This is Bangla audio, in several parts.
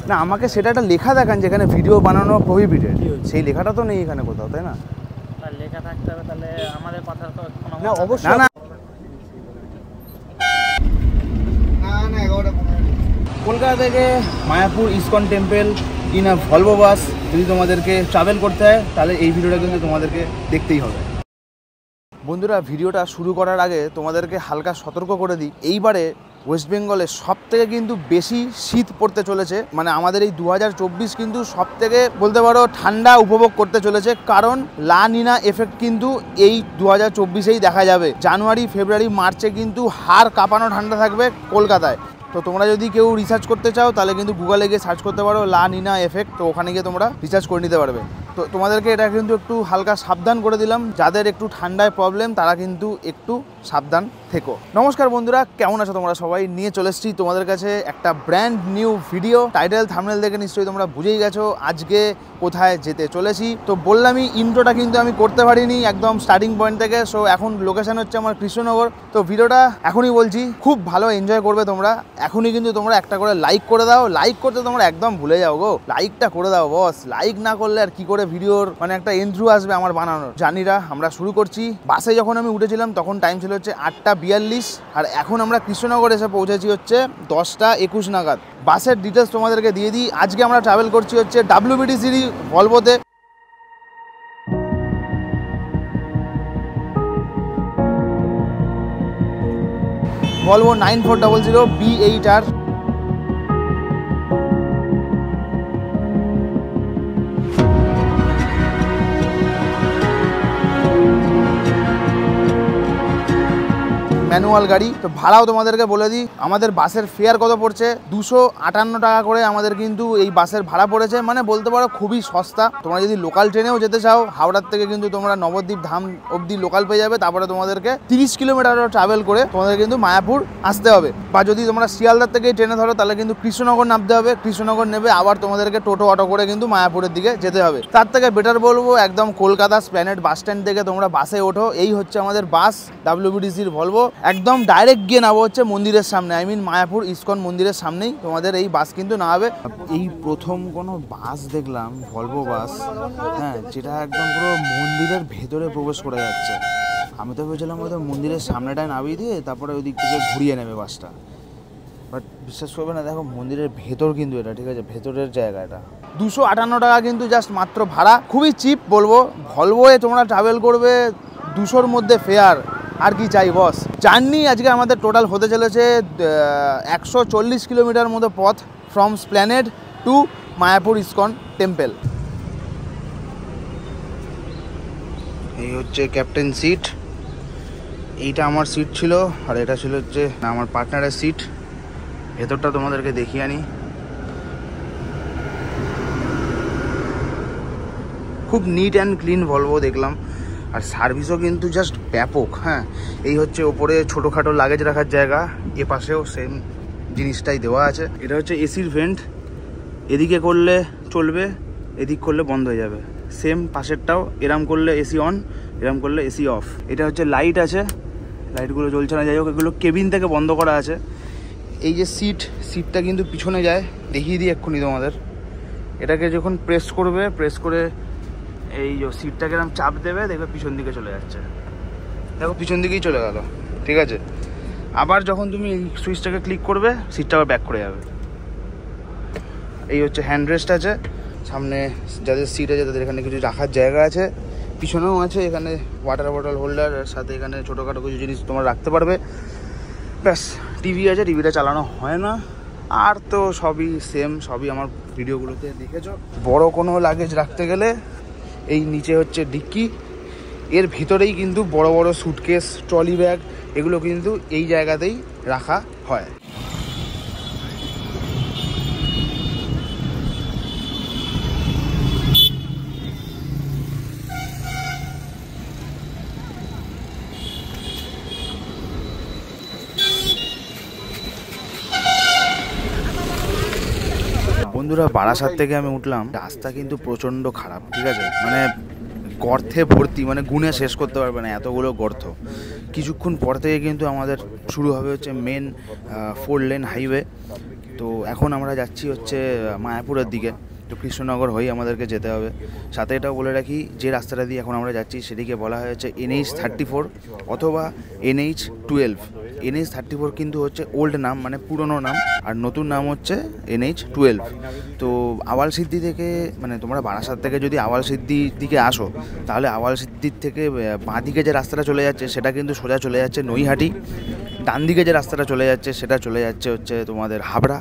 না আমাকে সেটা একটা লেখা দেখান যেখানে ভিডিও বানানো প্রহিবিটেড, সেই লেখাটা তো নেই এখানে কোথাও, তাই না? লেখা থাকতে হবে, তাহলে আমাদের কথা তো না অবশ্যই না। কলকাতা থেকে Mayapur ISKCON temple in a Volvo bus যদি তোমাদেরকে ট্রাভেল করতে হয় তাহলে এই ভিডিওটা কিন্তু তোমাদেরকে দেখতেই হবে। বন্ধুরা, ভিডিওটা শুরু করার আগে তোমাদেরকে হালকা সতর্ক করে দিই, এইবারে ওয়েস্ট বেঙ্গলে সবথেকে কিন্তু বেশি শীত পড়তে চলেছে। মানে আমাদের এই 2024 কিন্তু সবথেকে বলতে পারো ঠান্ডা উপভোগ করতে চলেছে, কারণ লা নিনা এফেক্ট কিন্তু এই 2024-এই দেখা যাবে। জানুয়ারি, ফেব্রুয়ারি, মার্চে কিন্তু হাড় কাঁপানো ঠান্ডা থাকবে কলকাতায়। তো তোমরা যদি কেউ রিসার্চ করতে চাও তাহলে কিন্তু গুগলে গিয়ে সার্চ করতে পারো লা নিনা এফেক্ট, তো ওখানে গিয়ে তোমরা রিসার্চ করে নিতে পারবে। তো তোমাদেরকে এটা কিন্তু একটু হালকা সাবধান করে দিলাম, যাদের একটু ঠান্ডায় প্রবলেম তারা কিন্তু একটু সাবধান থেকো। নমস্কার বন্ধুরা, কেমন আছো তোমরা সবাই? নিয়ে চলে এসেছি তোমাদের কাছে একটা brand new video. Title thumbnail দেখে নিশ্চয়ই তোমরা বুঝেই গেছো আজকে কোথায় যেতে চলেছি। তো বললামই ইন্ট্রোটা কিন্তু আমি করতে পারিনি একদম স্টার্টিং পয়েন্ট থেকে। সো এখন লোকেশন হচ্ছে আমার কৃষ্ণনগর। তো ভিডিওটা এখনই বলছি, খুব ভালো এনজয় করবে তোমরা। এখনই কিন্তু তোমরা একটা করে লাইক করে দাও। লাইক করতে তোমরা একদম ভুলে যাও গো, লাইকটা করে দাও বস। লাইক না করলে আর কি করে ভিডিওর মানে একটা এন্ট্রো আসবে আমার বানানোর। জানিরা আমরা শুরু করছি। বাসে যখন আমি উঠেছিলাম তখন টাইম ছিল হচ্ছে 8:42, আর এখন আমরা কৃষ্ণনগর এসে পৌঁছেছি হচ্ছে 10:21 নাগাদ। বাসের ডিটেলস তোমাদেরকে দিয়ে দিই। আজকে আমরা ট্রাভেল করছি হচ্ছে WBTC ভলভোতে। Volvo 9400 B8R। ম্যানুয়াল গাড়ি। তো ভাড়াও তোমাদেরকে বলে দিই, আমাদের বাসের ফেয়ার কত পড়ছে, 258 টাকা করে আমাদের কিন্তু এই বাসের ভাড়া পড়েছে। মানে বলতে পারো খুবই সস্তা। তোমরা যদি লোকাল ট্রেনেও যেতে চাও, হাওড়ার থেকে কিন্তু তোমরা নবদ্বীপ ধাম অবধি লোকাল পেয়ে যাবে। তারপরে তোমাদেরকে 30 কিলোমিটারও ট্রাভেল করে তোমাদের কিন্তু মায়াপুর আসতে হবে। বা যদি তোমরা শিয়ালদার থেকে ট্রেনে ধরো তাহলে কিন্তু কৃষ্ণনগর নামতে হবে। কৃষ্ণনগর নেবে আবার তোমাদেরকে টোটো অটো করে কিন্তু মায়াপুরের দিকে যেতে হবে। তার থেকে বেটার বলবো একদম কলকাতা স্প্ল্যানেড বাস স্ট্যান্ড থেকে তোমরা বাসে ওঠো। এই হচ্ছে আমাদের বাস, WBTCর ভলভো। একদম ডাইরেক্ট গিয়ে নামবো হচ্ছে মন্দিরের সামনে, আই মিন মায়াপুর ইসকন মন্দিরের সামনেই তোমাদের এই বাস কিন্তু নামাবে। এই প্রথম কোনো বাস দেখলাম ভলভো বাস, হ্যাঁ, যেটা একদম পুরো মন্দিরের ভেতরে প্রবেশ করে যাচ্ছে। আমি তো ভেবেছিলাম হয়তো মন্দিরের সামনেটায় নামিয়ে দিয়ে তারপরে ওই দিক থেকে ঘুরিয়ে নেবে বাসটা, বাট বিশ্বাস করবে না, দেখো মন্দিরের ভেতর কিন্তু এটা, ঠিক আছে, ভেতরের জায়গা এটা। 258 টাকা কিন্তু জাস্ট মাত্র ভাড়া, খুবই চিপ বলবো। ভলভোয়ে তোমরা ট্রাভেল করবে 200-র মধ্যে ফেয়ার, আর কি চাই বস। জার্নি আজকে আমাদের টোটাল হতে চলেছে 140 কিলোমিটার মতো পথ, from Esplanade to Mayapur ISKCON temple. এই হচ্ছে ক্যাপ্টেন সিট, এইটা আমার সিট ছিল, আর এটা ছিল হচ্ছে আমার পার্টনারের সিট। ভেতরটা তোমাদেরকে দেখিয়ে আনি। খুব নিট অ্যান্ড ক্লিন ভলভো দেখলাম, আর সার্ভিসও কিন্তু জাস্ট ব্যাপক। হ্যাঁ, এই হচ্ছে ওপরে ছোটোখাটো লাগেজ রাখার জায়গা, এ পাশেও সেম জিনিসটাই দেওয়া আছে। এটা হচ্ছে এসির ভেন্ট, এদিকে করলে চলবে, এদিক করলে বন্ধ হয়ে যাবে। সেম পাশেরটাও, এরম করলে এসি অন, এরম করলে এসি অফ। এটা হচ্ছে লাইট আছে, লাইটগুলো জ্বলছে না, যাই হোক এগুলো কেবিন থেকে বন্ধ করা আছে। এই যে সিটটা কিন্তু পিছনে যায়, দেখিয়ে দিই এক্ষুনি তোমাদের। এটাকে যখন প্রেস করবে, প্রেস করে এই যে সিটটাকে এরকম চাপ দেবে, দেখবে পিছন দিকে চলে যাচ্ছে। দেখো পিছন দিকেই চলে গেল, ঠিক আছে। আবার যখন তুমি এই সুইচটাকে ক্লিক করবে, সিটটা আবার ব্যাক করে যাবে। এই হচ্ছে হ্যান্ড রেস্ট আছে, সামনে যাদের সিট আছে তাদের এখানে কিছু রাখার জায়গা আছে, পিছনেও আছে। এখানে ওয়াটার বটল হোল্ডার, সাথে এখানে ছোটোখাটো কিছু জিনিস তোমরা রাখতে পারবে। ব্যাস, টিভি আছে, টিভিটা চালানো হয় না। আর তো সবই সেম, সবই আমার ভিডিওগুলোতে দেখেছো। বড় কোনো লাগেজ রাখতে গেলে এই নিচে হচ্ছে ডিক্কি, এর ভিতরেই কিন্তু বড় বড় সুটকেস, ট্রলি ব্যাগ, এগুলো কিন্তু এই জায়গাতেই রাখা হয়। বন্ধুরা, বারাসাত থেকে আমি উঠলাম, রাস্তা কিন্তু প্রচণ্ড খারাপ, ঠিক আছে, মানে গর্তে ভর্তি, মানে গুনে শেষ করতে পারবে না এতগুলো গর্ত। কিছুক্ষণ পর থেকে কিন্তু আমাদের শুরু হবে হচ্ছে মেন 4 লেন হাইওয়ে। তো এখন আমরা যাচ্ছি হচ্ছে মায়াপুরের দিকে। তো কৃষ্ণনগর হয়েই আমাদেরকে যেতে হবে। সাথে এটাও বলে রাখি, যে রাস্তাটা দিয়ে এখন আমরা যাচ্ছি সেটিকে বলা হয়েছে NH34 অথবা NH12। NH34 কিন্তু হচ্ছে ওল্ড নাম, মানে পুরনো নাম, আর নতুন নাম হচ্ছে NH12। তো আওয়ালসিদ্ধি থেকে, মানে তোমরা বারাসাত থেকে যদি আওয়ালসিদ্ধির দিকে আসো, তাহলে আওয়ালসিদ্ধির থেকে বাঁ দিকে যে রাস্তাটা চলে যাচ্ছে সেটা কিন্তু সোজা চলে যাচ্ছে নৈহাটি। ডান দিকে যে রাস্তাটা চলে যাচ্ছে সেটা চলে যাচ্ছে হচ্ছে তোমাদের হাবড়া।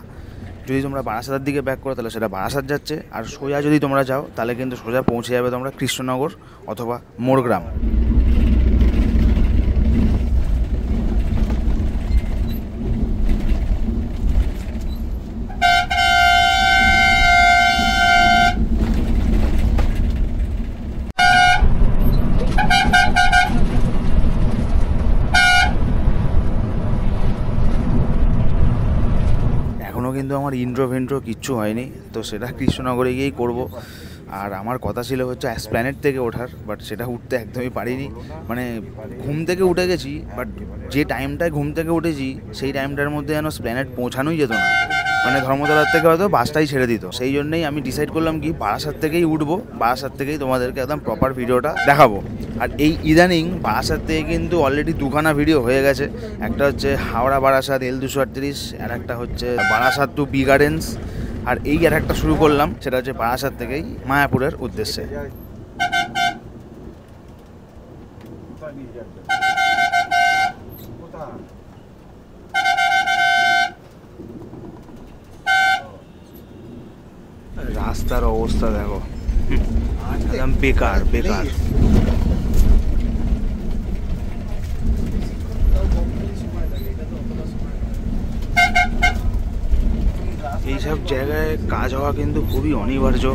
যদি তোমরা বারাসাতের দিকে ব্যাক করো তাহলে সেটা বারাসাত যাচ্ছে, আর সোজা যদি তোমরা যাও তাহলে কিন্তু সোজা পৌঁছে যাবে তোমরা কৃষ্ণনগর অথবা মোরগ্রাম। কিন্তু আমার ইন্ট্রো কিচ্ছু হয়নি, তো সেটা কৃষ্ণনগরে গিয়েই করব। আর আমার কথা ছিল হচ্ছে এসপ্ল্যানেড থেকে ওঠার, বাট সেটা উঠতে একদমই পারিনি। মানে ঘুম থেকে উঠে গেছি, বাট যে টাইমটায় ঘুম থেকে উঠেছি সেই টাইমটার মধ্যে যেন এসপ্ল্যানেড পৌঁছানোই যেত না। মানে ধর্মতলার থেকে হয়তো বাসটাই ছেড়ে দিত। সেই জন্যই আমি ডিসাইড করলাম কি বারাসাত থেকেই উঠবো, বারাসাত থেকেই তোমাদেরকে একদম প্রপার ভিডিওটা দেখাবো। আর এই ইদানিং বারাসাত থেকে কিন্তু অলরেডি দুখানা ভিডিও হয়ে গেছে। একটা হচ্ছে হাওড়া বারাসাত L238, আর একটা হচ্ছে বারাসাত টু বি গার্ডেন্স, আর এই আর একটা শুরু করলাম সেটা হচ্ছে বারাসাত থেকেই মায়াপুরের উদ্দেশ্যে। রাস্তার অবস্থা দেখো, একদম বেকার বেকার। এইসব জায়গায় কাজ হওয়া কিন্তু খুবই অনিবার্য।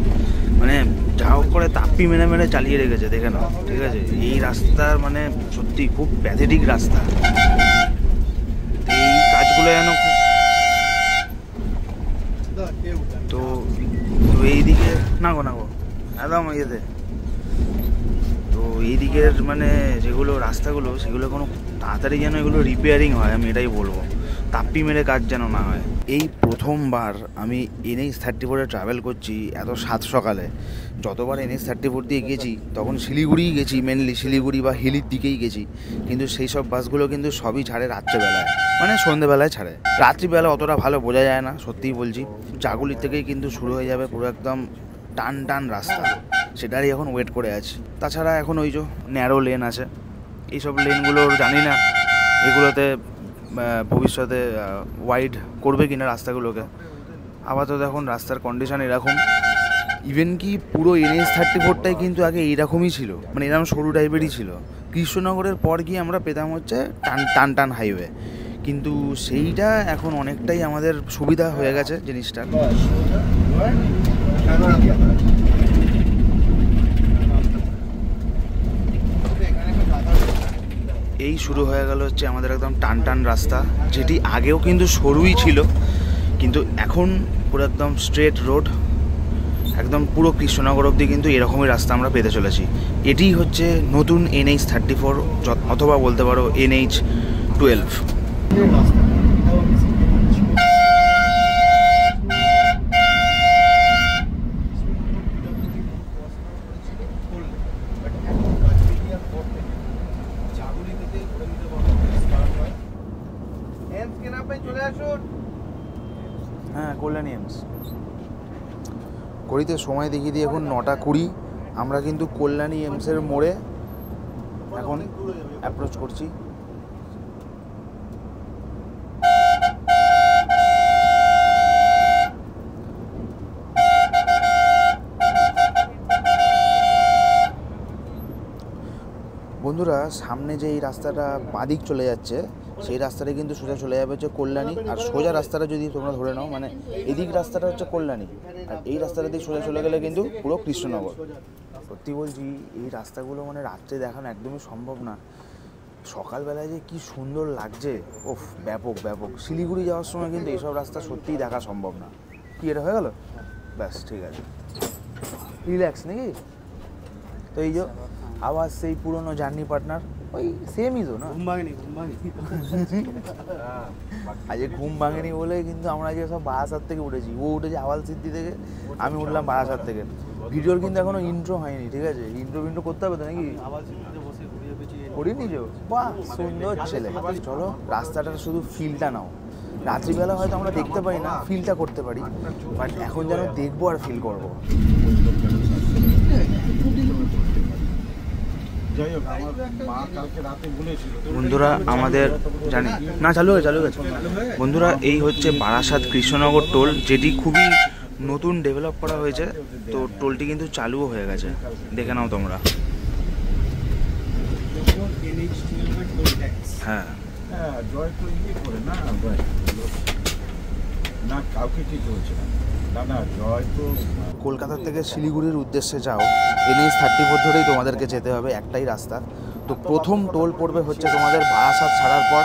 মানে যা হোক করে তাপ্পি মেনে মেনে চালিয়ে রেখেছে, দেখে নাও, ঠিক আছে? এই রাস্তার মানে সত্যি খুব প্যাথেটিক রাস্তা। এই কাজগুলো যেন খুব, তো এইদিকে না গো একদম ইয়েতে, তো এইদিকের মানে যেগুলো রাস্তাগুলো সেগুলো কোনো তাড়াতাড়ি যেন এগুলো রিপেয়ারিং হয়, আমি এটাই বলবো। তাপ্পি মেরে কাজ যেন না হয়। এই প্রথমবার আমি NH34 ট্রাভেল করছি এত সাত সকালে। যতবার NH34 দিয়ে গেছি তখন শিলিগুড়িই গেছি, মেনলি শিলিগুড়ি বা হিলির দিকেই গেছি। কিন্তু সেই সব বাসগুলো কিন্তু সবই ছাড়ে রাত্রেবেলায়, মানে সন্ধ্যেবেলায় ছাড়ে। রাত্রিবেলা অতটা ভালো বোঝা যায় না, সত্যিই বলছি। জাগুলি থেকেই কিন্তু শুরু হয়ে যাবে পুরো একদম টান টান রাস্তা, সেটারই এখন ওয়েট করে আছি। তাছাড়া এখন ওই যে ন্যারো লেন আছে, এইসব লেনগুলো জানি না এগুলোতে ভবিষ্যতে ওয়াইড করবে কিনা রাস্তাগুলোকে। আপাতত এখন রাস্তার কন্ডিশন এরকম। ইভেন কি পুরো NH34টাই কিন্তু আগে এইরকমই ছিল, মানে এরকম সরু টাইপেরই ছিল। কৃষ্ণনগরের পর গিয়ে আমরা পেতাম হচ্ছে টান টান হাইওয়ে, কিন্তু সেইটা এখন অনেকটাই আমাদের সুবিধা হয়ে গেছে জিনিসটা। এই শুরু হয়ে গেল হচ্ছে আমাদের একদম টান টান রাস্তা, যেটি আগেও কিন্তু সরুই ছিল, কিন্তু এখন পুরো একদম স্ট্রেট রোড, একদম পুরো কৃষ্ণনগর অবধি কিন্তু এরকমই রাস্তা আমরা পেতে চলেছি। এটি হচ্ছে নতুন NH34 অথবা বলতে পারো NH12। হ্যাঁ, কল্যাণী এমস। ঘড়িতে সময় দেখিয়ে দিয়ে এখন 9:20। আমরা কিন্তু কল্যাণী এমসের মোড়ে এখন অ্যাপ্রোচ করছি। বন্ধুরা, সামনে যে এই রাস্তাটা বাঁদিক চলে যাচ্ছে সেই রাস্তাটা কিন্তু সোজা চলে যাবে হচ্ছে কল্যাণী। আর সোজা রাস্তাটা যদি তোমরা ধরে নাও, মানে এদিক রাস্তাটা হচ্ছে কল্যাণী, আর এই রাস্তাটা দিয়ে সোজা চলে গেলে কিন্তু পুরো কৃষ্ণনগর। সত্যি বলছি, এই রাস্তাগুলো মানে রাত্রে দেখানো একদমই সম্ভব না। সকালবেলায় যে কি সুন্দর লাগছে, ওফ, ব্যাপক ব্যাপক। শিলিগুড়ি যাওয়ার সময় কিন্তু এইসব রাস্তা সত্যিই দেখা সম্ভব না। কি এটা হয়ে গেল? ব্যাস, ঠিক আছে, রিল্যাক্স নাকি? তো এই যে আবার সেই পুরনো জার্নি পার্টনার ওই সেমই তো না, আজকে ঘুম ভাঙেনি বলে কিন্তু আমরা আজকে সব বারাসাত থেকে উঠেছি। ও উঠেছে আওয়াল সিদ্ধি থেকে, আমি উঠলাম বারাসাত থেকে। ভিডিওর কিন্তু এখনো ইন্ট্রো হয়নি, ঠিক আছে? ইন্ট্রো করতে হবে তো নাকি? করিনি যে? বাহ, সুন্দর ছেলে। চলো রাস্তাটার শুধু ফিলটা নাও। রাত্রিবেলা হয়তো আমরা দেখতে পারি না, ফিলটা করতে পারি, বাট এখন যেন দেখবো আর ফিল করবো। বন্ধুরা আমাদের জানি না, চালু গেছে বন্ধুরা। এই হচ্ছে বারাসাত কৃষ্ণনগর টোল, যেটি খুবই নতুন ডেভেলপ করা হয়েছে। তো টোলটি কিন্তু চালুও হয়ে গেছে, দেখে নাও তোমরা। হ্যাঁ কলকাতা থেকে শিলিগুড়ির উদ্দেশ্যে যাও, NH-34 ধরেই তোমাদেরকে যেতে হবে, একটাই রাস্তা। তো প্রথম টোল পড়বে হচ্ছে তোমাদের বারাসাত ছাড়ার পর,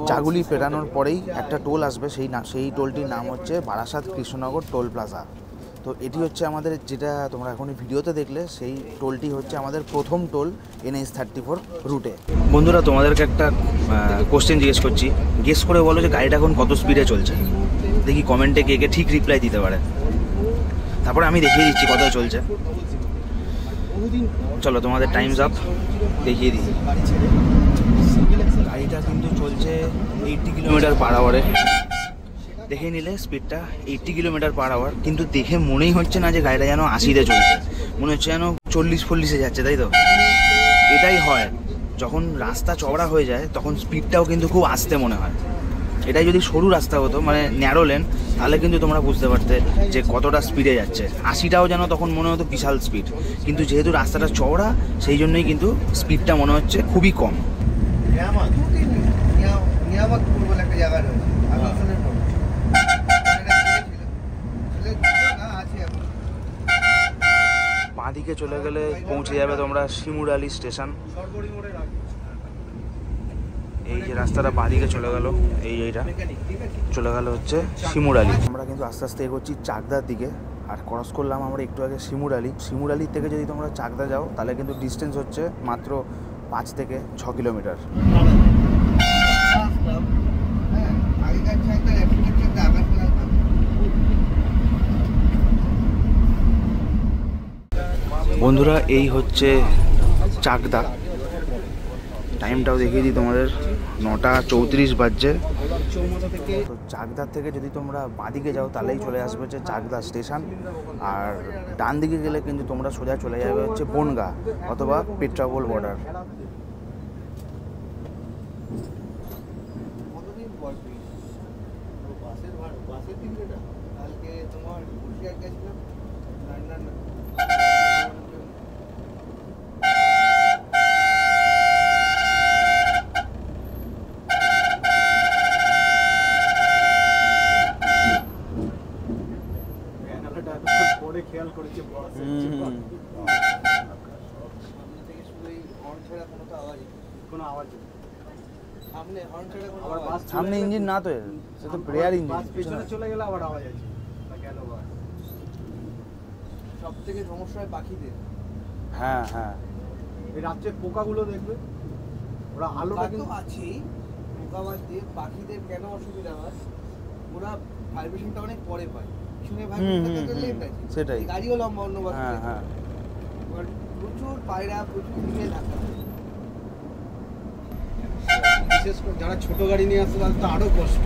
জাগুলি পেরানোর পরেই একটা টোল আসবে। সেই টোলটির নাম হচ্ছে বারাসাত কৃষ্ণনগর টোল প্লাজা। তো এটি হচ্ছে আমাদের, যেটা তোমরা এখন ভিডিওতে দেখলে, সেই টোলটি হচ্ছে আমাদের প্রথম টোল NH-34 রুটে। বন্ধুরা তোমাদেরকে একটা কোশ্চেন জিজ্ঞেস করছি, গেস করে বলো যে গাড়িটা এখন কত স্পিডে চলছে। দেখি কমেন্টে কে ঠিক রিপ্লাই দিতে পারে, তারপরে আমি দেখিয়ে দিচ্ছি কত চলছে। চলো তোমাদের টাইমস আপ, দেখিয়ে দিই। গাড়িটা কিন্তু চলছে 80 কিলোমিটার পার আওয়ারে। দেখে নিলে স্পিডটা 80 কিলোমিটার পার আওয়ার, কিন্তু দেখে মনেই হচ্ছে না যে গাড়িটা যেন 80-তে চলছে, মনে হচ্ছে যেন 40-40-এ যাচ্ছে, তাই তো? এটাই হয় যখন রাস্তা চওড়া হয়ে যায়, তখন স্পিডটাও কিন্তু খুব আস্তে মনে হয়। এটাই যদি সরু রাস্তা হতো, মানে ন্যারো লেন, তাহলে কিন্তু তোমরা বুঝতে পারতে যে কতটা স্পিডে যাচ্ছে। 80টাও যেন তখন মনে হতো বিশাল স্পিড, কিন্তু যেহেতু রাস্তাটা চওড়া, সেই জন্যই কিন্তু স্পিডটা মনে হচ্ছে খুবই কম। বাঁদিকে চলে গেলে পৌঁছে যাবে তোমরা শিমুরালি স্টেশন। এই যে রাস্তাটা বাঁদিকে চলে গেল, এইটা চলে গেল হচ্ছে শিমুরালি। আমরা কিন্তু আস্তে আস্তে এগোচ্ছি চাকদার দিকে, আর ক্রস করলাম আমরা একটু আগে শিমুরালি। শিমুরালির থেকে যদি তোমরা চাকদা যাও, তাহলে কিন্তু ডিস্টেন্স হচ্ছে মাত্র 5 থেকে 6 কিলোমিটার। বন্ধুরা এই হচ্ছে চাকদা। টাইমটাও দেখিয়ে দিই তোমাদের, 9:34 বাজছে। তো চাকদার থেকে যদি তোমরা বাঁদিকে যাও, তাহলেই চলে আসবে হচ্ছে চাকদা স্টেশন। আর ডান দিকে গেলে কিন্তু তোমরা সোজা চলে যাবে হচ্ছে বনগা অথবা পেট্রাপোল বর্ডার। সামনে ইঞ্জিন না, তো সে তো প্রেয়ার ইঞ্জিন, পিছনে চলে গেলে আবার আওয়াজ আছে। সব থেকে সমস্যা হয় পাখিদের। হ্যাঁ হ্যাঁ, এই রাত্রে পোকাগুলো দেখবে, ওরা আলোটা কিন্তু আছেই, পোকা বাদ দিয়ে পাখিদের কেন অসুবিধা হয়, ওরা ভাইব্রেশনটা অনেক পরে পায়। পিছনে ভাইব্রেশনটা লেট আছে, সেটাই। গাড়িও লম্বা অন্য বাস। হ্যাঁ হ্যাঁ, প্রচুর পায়রা, প্রচুর দিকে থাকে। বিশেষ করে যারা ছোট গাড়ি নিয়ে আসছে, তাদের তো আরো কষ্ট।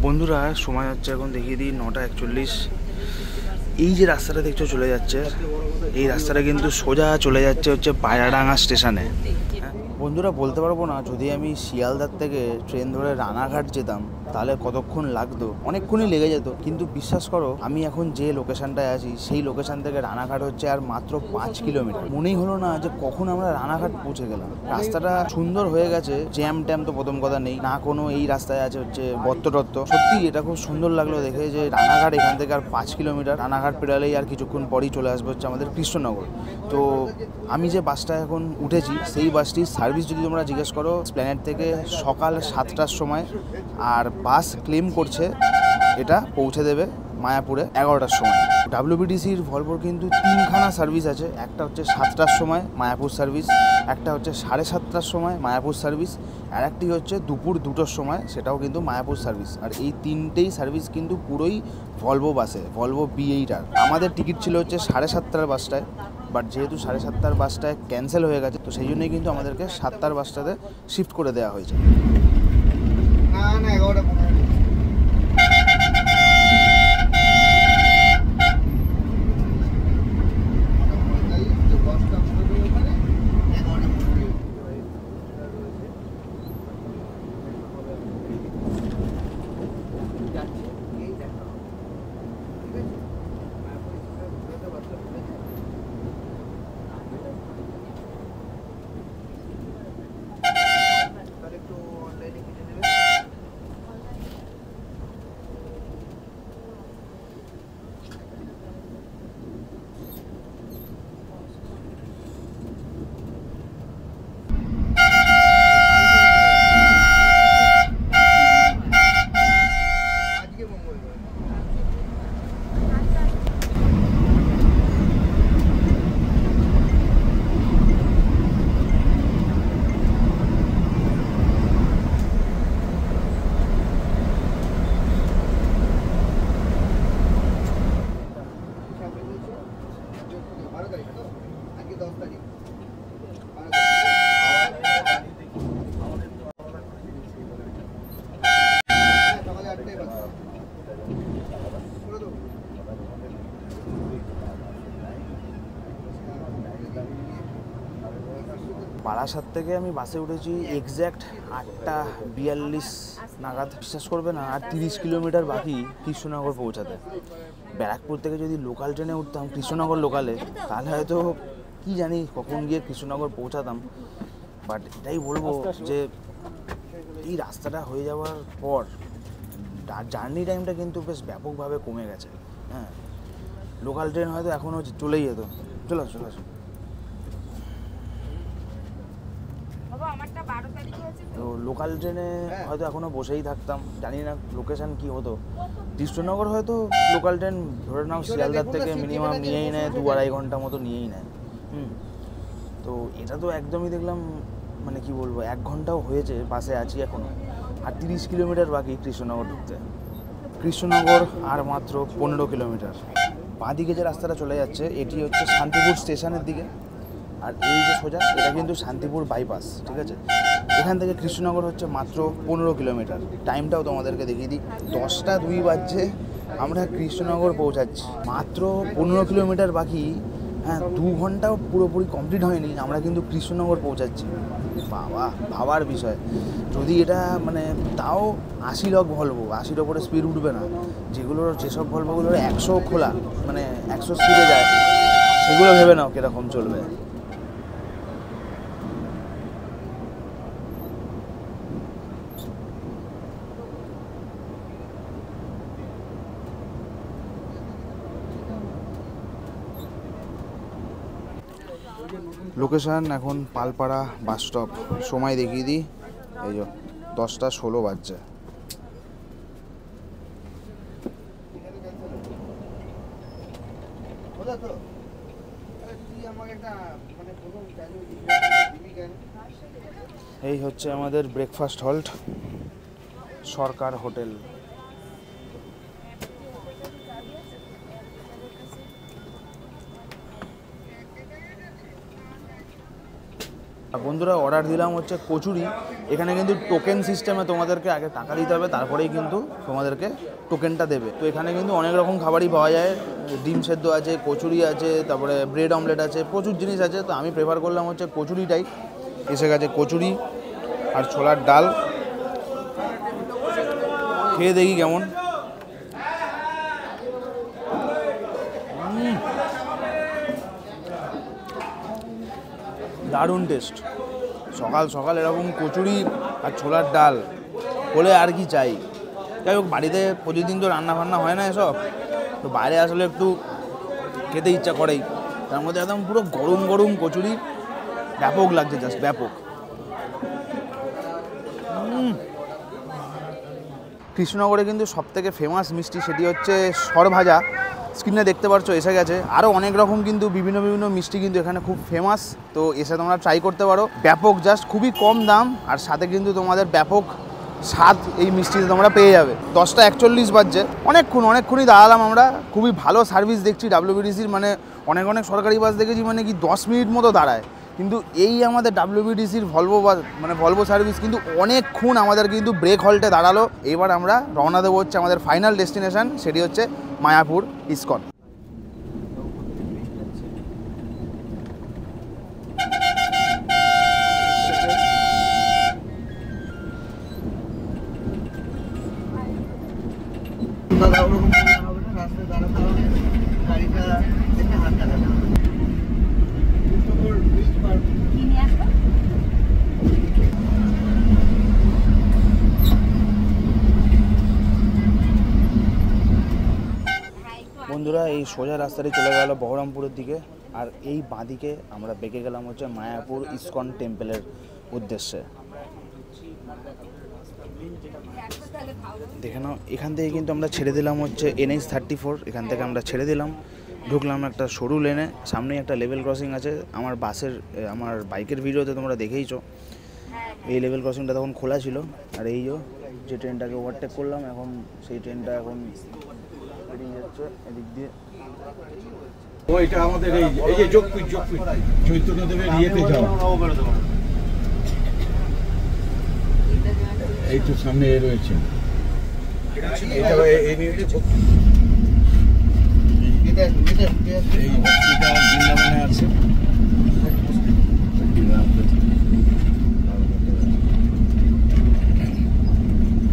বন্ধুরা সময় হচ্ছে এখন দেখিয়ে দিই 9:41। এই যে রাস্তাটা দেখছো চলে যাচ্ছে, এই রাস্তাটা কিন্তু সোজা চলে যাচ্ছে হচ্ছে পায়রাডাঙ্গা স্টেশনে। বন্ধুরা বলতে পারবো না, যদি আমি শিয়ালদার থেকে ট্রেন ধরে রানাঘাট যেতাম তাহলে কতক্ষণ লাগতো, অনেকক্ষণই লেগে যেত। কিন্তু বিশ্বাস করো, আমি এখন যে লোকেশনটায় আছি সেই লোকেশন থেকে রানাঘাট হচ্ছে আর মাত্র 5 কিলোমিটার। মনেই হলো না যে কখন আমরা রানাঘাট পৌঁছে গেলাম। রাস্তাটা সুন্দর হয়ে গেছে, জ্যাম ট্যাম তো প্রথম কথা নেই, না কোনো এই রাস্তায় আছে হচ্ছে গর্ত টত্ত। সত্যি এটা খুব সুন্দর লাগলো দেখে যে রানাঘাট এখান থেকে আর 5 কিলোমিটার। রানাঘাট পেরালেই আর কিছুক্ষণ পরই চলে আসবে হচ্ছে আমাদের কৃষ্ণনগর। তো আমি যে বাসটা এখন উঠেছি সেই বাসটির সার্ভিস যদি তোমরা জিজ্ঞেস করো, এসপ্ল্যানেড থেকে সকাল 7টার সময়, আর বাস ক্লেম করছে এটা পৌঁছে দেবে মায়াপুরে 11টার সময়। ডাব্লিউবিটিসির ভলভোর কিন্তু 3খানা সার্ভিস আছে, একটা হচ্ছে 7টার সময় মায়াপুর সার্ভিস, একটা হচ্ছে 7:30টার সময় মায়াপুর সার্ভিস, আর একটি হচ্ছে দুপুর 2টোর সময়, সেটাও কিন্তু মায়াপুর সার্ভিস। আর এই 3টেই সার্ভিস কিন্তু পুরোই ভলভো বাসে, ভলভো B8R। আমাদের টিকিট ছিল হচ্ছে 7:30টার বাসটায়, বাট যেহেতু 7:30টার বাসটায় ক্যান্সেল হয়ে গেছে, তো সেই জন্যই কিন্তু আমাদেরকে 7টার বাসটাতে শিফট করে দেওয়া হয়েছে। বারাসাত থেকে আমি বাসে উঠেছি এক্স্যাক্ট 8:42 নাগাদ। বিশ্বাস করবে না, আর 30 কিলোমিটার বাকি কৃষ্ণনগর পৌঁছাতে। ব্যারাকপুর থেকে যদি লোকাল ট্রেনে উঠতাম কৃষ্ণনগর লোকালে, তাহলে হয়তো কি জানি কখন গিয়ে কৃষ্ণনগর পৌঁছাতাম। বাট এটাই বলবো যে এই রাস্তাটা হয়ে যাওয়ার পর জার্নি টাইমটা কিন্তু বেশ ব্যাপকভাবে কমে গেছে। হ্যাঁ, লোকাল ট্রেন হয়তো এখনও চলেই যেত। চলে আসো। তো লোকাল ট্রেনে হয়তো এখনও বসেই থাকতাম, জানি না লোকেশান কী হতো। কৃষ্ণনগর হয়তো লোকাল ট্রেন ধরে নাও শিয়ালদার থেকে মিনিমাম নিয়েই নেয় 2-2.5 ঘন্টা মতো নিয়েই নেয়। তো এটা তো একদমই দেখলাম, মানে কি বলবো, 1 ঘন্টাও হয়েছে বাসে আছি এখনও, আর 30 কিলোমিটার বাকি কৃষ্ণনগর ঢুকতে। কৃষ্ণনগর আর মাত্র 15 কিলোমিটার। বাঁ দিকে যে রাস্তাটা চলে যাচ্ছে এটি হচ্ছে শান্তিপুর স্টেশনের দিকে, আর এই যে সোজা এটা কিন্তু শান্তিপুর বাইপাস, ঠিক আছে। এখান থেকে কৃষ্ণনগর হচ্ছে মাত্র 15 কিলোমিটার। টাইমটাও তোমাদেরকে দেখিয়ে দিই, 10:02 বাজছে, আমরা কৃষ্ণনগর পৌঁছাচ্ছি। মাত্র 15 কিলোমিটার বাকি। হ্যাঁ, 2 ঘন্টাও পুরোপুরি কমপ্লিট হয়নি, আমরা কিন্তু কৃষ্ণনগর পৌঁছাচ্ছি। বাবা, ভাবার বিষয়। যদি এটা মানে তাও 80 লক ভলভো, 80-র ওপরে স্পিড উঠবে না। যেসব ভলভোগুলোর 100 খোলা, মানে 100 স্পিডে যায়, সেগুলো ভেবে নাও কীরকম চলবে। লোকেশান এখন পালপাড়া বাস স্টপ। সময় দেখিয়ে দিই, এই যে 10:16 বাজছে। এই হচ্ছে আমাদের ব্রেকফাস্ট হল্ট, সরকার হোটেল। বন্ধুরা অর্ডার দিলাম হচ্ছে কচুরি। এখানে কিন্তু টোকেন সিস্টেমে তোমাদেরকে আগে টাকা দিতে হবে, তারপরেই কিন্তু তোমাদেরকে টোকেনটা দেবে। তো এখানে কিন্তু অনেক রকম খাবারই পাওয়া যায়, ডিম সেদ্ধ আছে, কচুরি আছে, তারপরে ব্রেড অমলেট আছে, প্রচুর জিনিস আছে। তো আমি প্রেফার করলাম হচ্ছে কচুরিটাই। এসে গেছে কচুরি আর ছোলার ডাল। খেয়ে দেখি কেমন। দারুণ টেস্ট। সকাল সকাল এরকম কচুরি আর ছোলার ডাল হলে আর কি চাই। যাই হোক, বাড়িতে প্রতিদিন তো রান্না বান্না হয় না এসব, তো বাইরে আসলে একটু খেতে ইচ্ছা করেই। তার মধ্যে একদম পুরো গরম গরম কচুরি, ব্যাপক লাগছে, জাস্ট ব্যাপক। কৃষ্ণনগরে কিন্তু সবথেকে ফেমাস মিষ্টি সেটি হচ্ছে সরভাজা। স্ক্রিনে দেখতে পাচ্ছ এসে গেছে। আরও অনেক রকম কিন্তু বিভিন্ন বিভিন্ন মিষ্টি কিন্তু এখানে খুব ফেমাস, তো এসে তোমরা ট্রাই করতে পারো। ব্যাপক, জাস্ট খুবই কম দাম, আর সাথে কিন্তু তোমাদের ব্যাপক স্বাদ এই মিষ্টিতে তোমরা পেয়ে যাবে। 10টা 41 বাজছে, অনেকক্ষণই দাঁড়ালাম আমরা। খুবই ভালো সার্ভিস দেখছি ডাব্লিউবিটিসির, মানে অনেক সরকারি বাস দেখেছি মানে কি 10 মিনিট মতো দাঁড়ায়, কিন্তু এই আমাদের ডাব্লিউবিটিসির ভলভো বাস মানে ভলভো সার্ভিস কিন্তু অনেকক্ষণ আমাদের কিন্তু ব্রেক হল্টে দাঁড়ালো। এবার আমরা রওনা দেবো হচ্ছে আমাদের ফাইনাল ডেস্টিনেশন, সেটি হচ্ছে মায়াপুর ইসকন। বন্ধুরা, এই সোজা রাস্তাটি চলে গেল বহরমপুরের দিকে, আর এই বাঁদিকে আমরা বেঁকে গেলাম হচ্ছে মায়াপুর ইসকন টেম্পলের উদ্দেশ্যে। দেখে নাও, এখান থেকে কিন্তু আমরা ছেড়ে দিলাম হচ্ছে NH 34। এখান থেকে আমরা ছেড়ে দিলাম, ঢুকলাম একটা সরু লেনে। সামনেই একটা লেভেল ক্রসিং আছে। আমার বাইকের ভিডিওতে তোমরা দেখেইছো, এই লেভেল ক্রসিংটা তখন খোলা ছিল। আর এই যে ট্রেনটাকে ওভারটেক করলাম, এখন সেই ট্রেনটা এখন বেরিয়ে যাচ্ছে এদিক দিয়ে। এটা আমাদের এই যে যোগপীঠ চৈতন্যদেবের ইয়েতে যাওয়া, এই তো সামনে রয়েছে। এই ভক্তিটা বৃন্দাবনে আছে।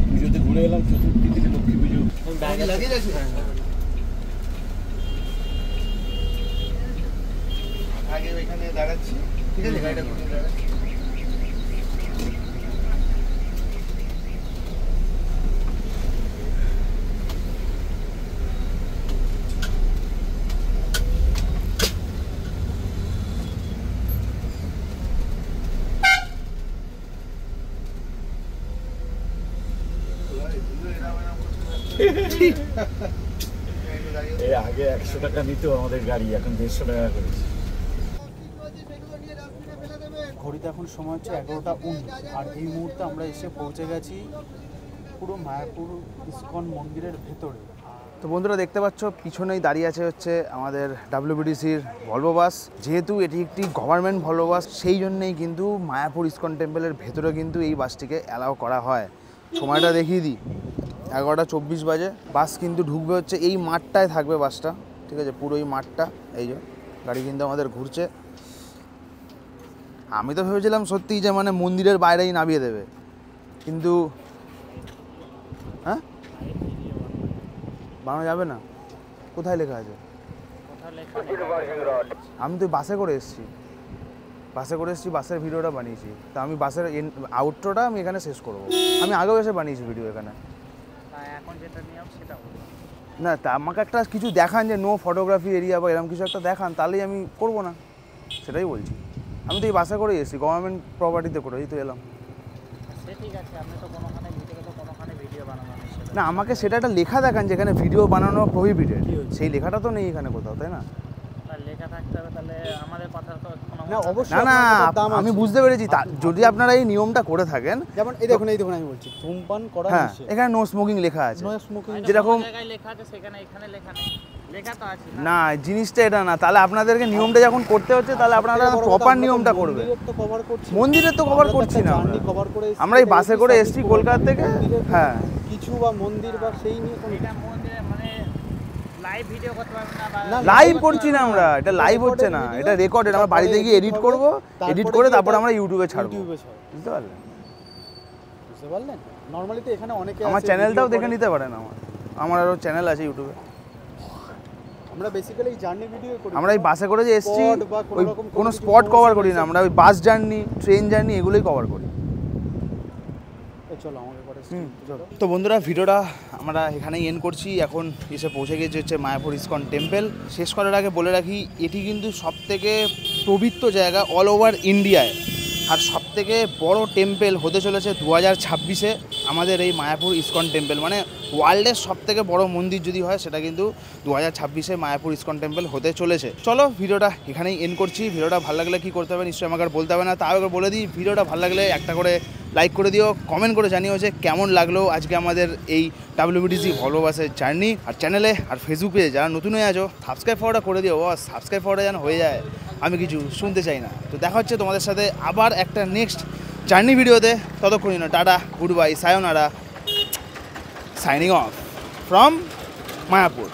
পুজোতে ঘুরে এলাম, চতুর্থী থেকে লক্ষ্মী পুজো লাগিয়ে যাচ্ছে। আগে ওইখানে দাঁড়াচ্ছি, ঠিক আছে, গাড়িটা ঘুরে দাঁড়াচ্ছি। আগে 100 টাকা নিত আমাদের গাড়ি, এখন 150 টাকা করেছে। ঘড়িতে এখন সময় হচ্ছে 11টা 19, আর এই মুহূর্তে আমরা এসে পৌঁছে গেছি পুরো মায়াপুর ইসকন মন্দিরের ভেতরে। তো বন্ধুরা, দেখতে পাচ্ছ পিছনেই দাঁড়িয়ে আছে হচ্ছে আমাদের ডাব্লিউবিটিসির ভলভো বাস। যেহেতু এটি একটি গভর্নমেন্ট ভলভো বাস, সেই জন্যেই কিন্তু মায়াপুর ইসকন টেম্পলের ভেতরে কিন্তু এই বাসটিকে অ্যালাউ করা হয়। সময়টা দেখিয়ে দিই, 11টা 24 বাজে। বাস কিন্তু ঢুকবে হচ্ছে এই মাঠটায়, থাকবে বাসটা, ঠিক আছে, পুরো এই মাঠটা। এই যে গাড়ি কিন্তু আমাদের ঘুরছে। আমি তো ভেবেছিলাম সত্যিই যে মানে মন্দিরের বাইরেই নামিয়ে দেবে, কিন্তু হ্যাঁ বানানো যাবে না। কোথায় লেখা আছে? আমি তো বাসে করে এসেছি, বাসের ভিডিওটা বানিয়েছি। তা আমি বাসের আউটরোটা আমি এখানে শেষ করব। আমি আগেও এসে বানিয়েছি ভিডিও এখানে। না, তা আমাকে একটা কিছু দেখান যে নো ফটোগ্রাফি এরিয়া বা এরকম কিছু একটা দেখান, তাহলেই আমি করবো না, সেটাই বলছি। আমি তো এই বাসে করে এসেছি, গভর্নমেন্ট প্রপার্টিতে করে এই তো এলাম। না, আমাকে সেটা একটা লেখা দেখান যেখানে ভিডিও বানানো প্রহিবিটেড। সেই লেখাটা তো নেই এখানে কোথাও, তাই না? লেখা থাকতে হবে, তাহলে আমাদের কথার তো না অবশ্যই না, আমি বুঝতে পেরেছি। যদি আপনারা এই নিয়মটা করে থাকেন, যেমন এই দেখুন আমি বলছি ধূমপান করা নিষেধ। এখানে নো স্মোকিং লেখা আছে। নো স্মোকিং যেরকম জায়গায় লেখা আছে, সেখানে এখানে লেখা নেই। লেখা তো আছে না, জিনিসটা এটা না। তাহলে আপনাদেরকে নিয়মটা যখন করতে হচ্ছে, তাহলে আপনারা প্রপার নিয়মটা করবেন। মন্দিরের তো কভার করছি না আমরা, এই বাসে করে এসছি কলকাতা থেকে। হ্যাঁ, কিছু বা মন্দির বা সেই নিয়ে কোনো এটা মন্দিরে মানে লাইভ ভিডিও করতে পারবেন না বা না, লাইভ করছি না আমরা, এটা লাইভ হচ্ছে না, এটা রেকর্ডেড। আমরা বাড়িতে গিয়ে এডিট করব, এডিট করে তারপর আমরা ইউটিউবে ছাড়বো, বুঝতে পারলেন? বুঝতে পারলেন? নর্মালি তো এখানে অনেকে আমার আছে, চ্যানেলটাও video দেখে করে। নিতে পারেন, আমার আরও চ্যানেল আছে ইউটিউবে। আমরা বেসিক্যালি জার্নি ভিডিও করি। আমরা এই বাসে করে যে এসছি, Spot বা কোনো ওই রকম কোনো কিছু স্পট সমস্যা কভার করি না, হয়েছে। আমরা ওই বাস জার্নি, ট্রেন জার্নি এগুলোই কভার করি। চলো আমাকে পরে চলো। তো বন্ধুরা, ভিডিওটা আমরা এখানেই এন্ড করছি। এখন এসে পৌঁছে গেছে হচ্ছে মায়াপুর ইসকন টেম্পল। শেষ করার আগে বলে রাখি, এটি কিন্তু সবথেকে পবিত্র জায়গা অল ওভার ইন্ডিয়ায়, আর সবথেকে বড় টেম্পল হতে চলেছে 2026-এ আমাদের এই মায়াপুর ইসকন টেম্পল। মানে ওয়ার্ল্ডের সবথেকে বড় মন্দির যদি হয়, সেটা কিন্তু 2026-এ মায়াপুর ইসকন টেম্পল হতে চলেছে। চলো, ভিডিওটা এখানেই এন্ড করছি। ভিডিওটা ভালো লাগলে কী করতে হবে নিশ্চয়ই আমাকে আর বলতে হবে না, তাও একবার বলে দিই, ভিডিওটা ভালো লাগলে একটা করে লাইক করে দিও, কমেন্ট করে জানিও যে কেমন লাগলো আজকে আমাদের এই WBTC ভলভো বাসের জার্নি। আর চ্যানেলে আর ফেসবুক পেজে যারা নতুন হয়ে আছো, সাবস্ক্রাইব করাটা করে দিও, বস সাবস্ক্রাইব করাটা যেন হয়ে যায়, আমি কিছু শুনতে চাই না। তো দেখা হচ্ছে তোমাদের সাথে আবার একটা নেক্সট জার্নি ভিডিওতে। ততক্ষণই না, tata, good bye, সায়োনারা, signing off from Mayapur.